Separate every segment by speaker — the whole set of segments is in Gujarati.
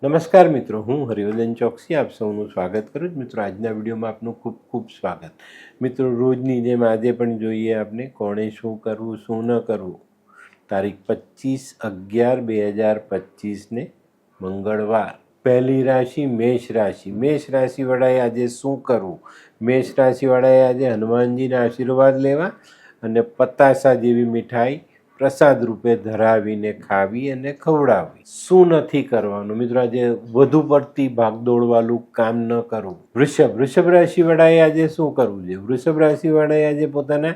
Speaker 1: નમસ્કાર મિત્રો, હું હરિવર્ધન ચોકસી આપ સૌનું સ્વાગત કરું છું. મિત્રો, આજના વિડીયોમાં આપનું ખૂબ ખૂબ સ્વાગત. મિત્રો, રોજની જેમ આજે પણ જોઈએ આપણે કોણે શું કરવું શું ન કરવું. તારીખ 25/11/2025 મંગળવાર. પહેલી રાશિ મેષ રાશિ. મેષ રાશિવાળાએ આજે શું કરવું? મેષ રાશિવાળાએ આજે હનુમાનજીના આશીર્વાદ લેવા અને પતાસા જેવી મીઠાઈ પ્રસાદ રૂપે ધરાવીને ખાવી અને ખવડાવવી. શું નથી કરવાનું મિત્રો? આજે વધુ પડતી ભાગદોડવાળું કામ ન કરવું. વૃષભ રાશિવાળાએ આજે શું કરવું જોઈએ? વૃષભ રાશિવાળાએ આજે પોતાના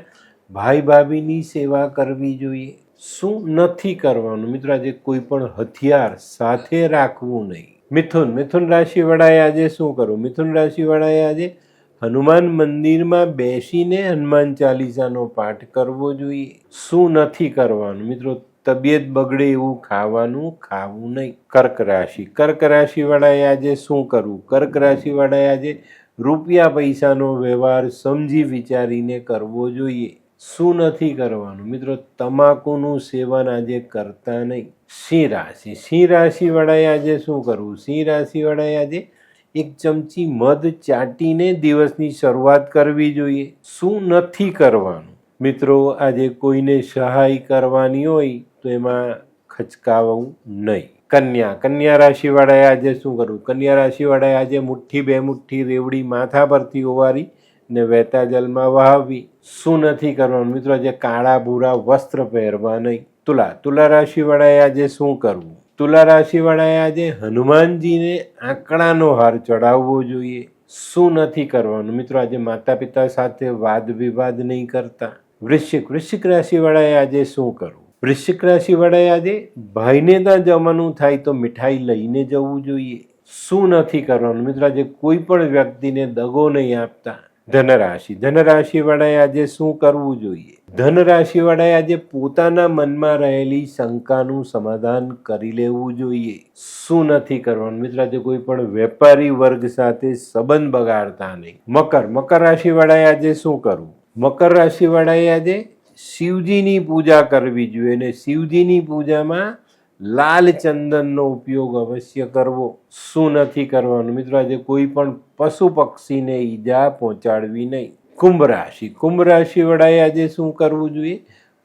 Speaker 1: ભાઈ ભાભીની સેવા કરવી જોઈએ. શું નથી કરવાનું મિત્રો? આજે કોઈ પણ હથિયાર સાથે રાખવું નહીં. મિથુન રાશિવાળાએ આજે શું કરવું? મિથુન રાશિવાળાએ આજે હનુમાન મંદિરમાં બેસીને હનુમાન ચાલીસાનો પાઠ કરવો જોઈએ. શું નથી કરવાનું મિત્રો? તબિયત બગડે એવું ખાવું નહીં. કર્ક રાશિવાળાએ આજે શું કરવું? કર્ક રાશિવાળાએ આજે રૂપિયા પૈસાનો વ્યવહાર સમજી વિચારીને કરવો જોઈએ. શું નથી કરવાનું મિત્રો? તમાકુનું સેવન આજે કરતા નહીં. સિંહ રાશિવાળાએ આજે શું કરવું? સિંહ રાશિવાળાએ આજે 1 ચમચી મધ ચાટીને દિવસની શરૂઆત કરવી જોઈએ. શું નથી કરવાનું મિત્રો? આજે કોઈને સહાય કરવાની હોય તો એમાં ખચકાવવું નહીં. કન્યા રાશિવાળાએ આજે શું કરવું? કન્યા રાશિવાળાએ આજે મુઠ્ઠી 2 મુઠ્ઠી રેવડી માથા પરથી ઓવારી ને વહેતા જલમાં વહાવવી. શું નથી કરવાનું મિત્રો? આજે કાળા ભૂરા વસ્ત્ર પહેરવા નહીં. તુલા રાશિવાળાએ આજે શું કરવું? તુલા રાશિવાળાએ આજે હનુમાનજીને આંકડાનો હાર ચડાવવો જોઈએ. શું નથી કરવાનું મિત્રો? આજે માતા પિતા સાથે વાદ વિવાદ નહીં કરતા. વૃશ્ચિક રાશિવાળાએ આજે શું કરવું? વૃશ્ચિક રાશિવાળાએ આજે ભાઈને ત્યાં જવાનું થાય તો મીઠાઈ લઈને જવું જોઈએ. શું નથી કરવાનું મિત્રો? આજે કોઈ પણ વ્યક્તિને દગો નહીં આપતા. ધનરાશિવાળાએ આજે શું કરવું જોઈએ? ધનરાશિવાળાએ આજે પોતાના મનમાં રહેલી શંકાનું સમાધાન કરી લેવું જોઈએ. શું નથી કરવાનું મિત્રો? આજે કોઈ પણ વેપારી વર્ગ સાથે સંબંધ બગાડતા નહીં. મકર રાશિવાળાએ આજે શું કરવું? મકર રાશિવાળાએ આજે શિવજીની પૂજા કરવી જોઈએ અને શિવજીની પૂજામાં લાલ ચંદનનો ઉપયોગ અવશ્ય કરવો. શું નથી કરવાનું મિત્રો? આજે કોઈ પણ પશુ પક્ષીને ઈજા પહોંચાડવી નહીં. કુંભ રાશિવાળાએ આજે શું કરવું જોઈએ?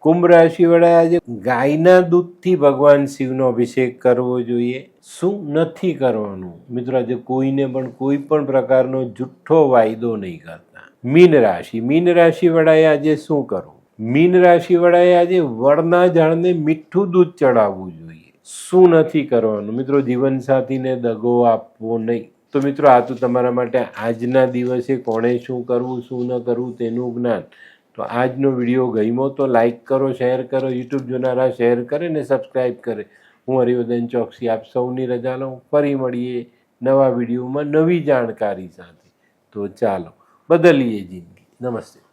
Speaker 1: કુંભ રાશિવાળાએ આજે ગાયના દૂધથી ભગવાન શિવનો અભિષેક કરવો જોઈએ. શું નથી કરવાનું મિત્રો? આજે કોઈને પણ કોઈ પણ પ્રકારનો જુઠ્ઠો વાયદો નહીં કરતા. મીન રાશિવાળાએ આજે શું કરવું? મીન રાશિવાળાએ આજે વડના ઝાડને મીઠું દૂધ ચડાવવું જોઈએ. શું નથી કરવાનું મિત્રો? જીવનસાથીને દગો આપવો નહીં. તો મિત્રો, આ તો તમારા માટે આજના દિવસે કોણે શું કરવું શું ન કરવું તેનું જ્ઞાન. તો આજનો વિડીયો ગમ્યો તો લાઈક કરો, શેર કરો, યુટ્યુબ જોનારા શેર કરે ને સબસ્ક્રાઈબ કરે. હું હરિવર્ધન ચોકસી આપ સૌની રજા લઉં. ફરી મળીએ નવા વિડીયોમાં નવી જાણકારી સાથે. તો ચાલો બદલીએ જિંદગી. નમસ્તે.